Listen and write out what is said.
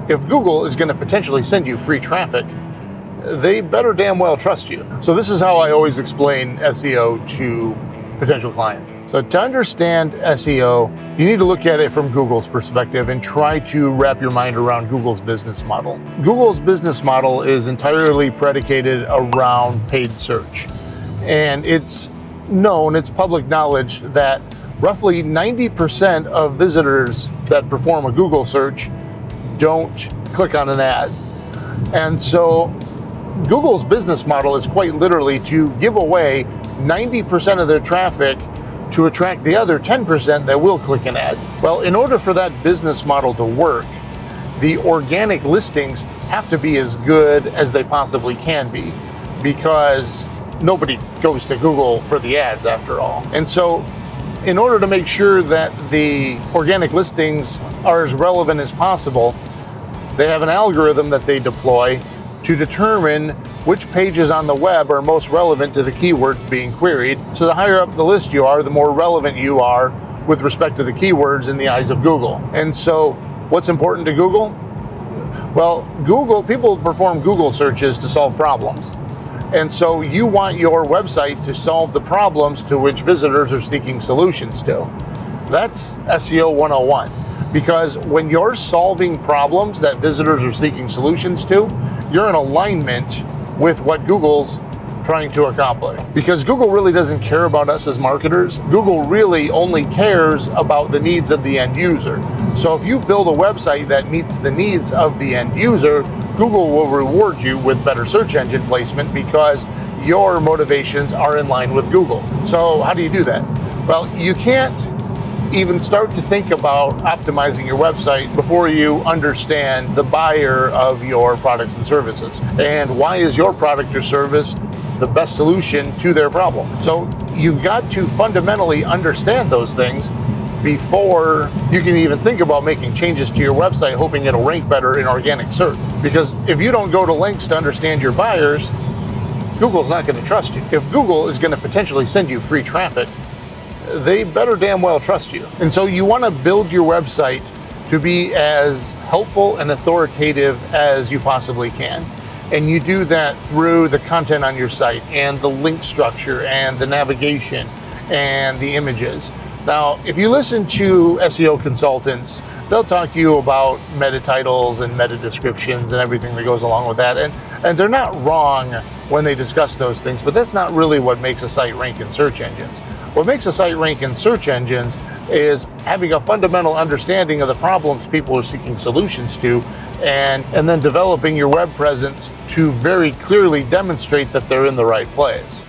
if Google is going to potentially send you free traffic, they better damn well trust you. So this is how I always explain SEO to potential clients. So to understand SEO, you need to look at it from Google's perspective and try to wrap your mind around Google's business model. Google's business model is entirely predicated around paid search. And it's known, it's public knowledge that roughly 90% of visitors that perform a Google search don't click on an ad. And so Google's business model is quite literally to give away 90% of their traffic to attract the other 10% that will click an ad. Well, in order for that business model to work, the organic listings have to be as good as they possibly can be, because nobody goes to Google for the ads after all. And so in order to make sure that the organic listings are as relevant as possible, they have an algorithm that they deploy to determine which pages on the web are most relevant to the keywords being queried. So the higher up the list you are, the more relevant you are with respect to the keywords in the eyes of Google. And so what's important to Google? Well, people perform Google searches to solve problems. And so you want your website to solve the problems to which visitors are seeking solutions to. That's SEO 101. Because when you're solving problems that visitors are seeking solutions to, you're in alignment with what Google's trying to accomplish. Because Google really doesn't care about us as marketers. Google really only cares about the needs of the end user. So if you build a website that meets the needs of the end user, Google will reward you with better search engine placement because your motivations are in line with Google. So how do you do that? Well, you can't even start to think about optimizing your website before you understand the buyer of your products and services. And why is your product or service the best solution to their problem? So you've got to fundamentally understand those things before you can even think about making changes to your website, hoping it'll rank better in organic search. Because if you don't go to lengths to understand your buyers, Google's not going to trust you. If Google is going to potentially send you free traffic, they better damn well trust you. And so you want to build your website to be as helpful and authoritative as you possibly can. And you do that through the content on your site and the link structure and the navigation and the images. Now, if you listen to SEO consultants, they'll talk to you about meta titles and meta descriptions and everything that goes along with that. And they're not wrong when they discuss those things, but that's not really what makes a site rank in search engines. What makes a site rank in search engines is having a fundamental understanding of the problems people are seeking solutions to, and then developing your web presence to very clearly demonstrate that they're in the right place.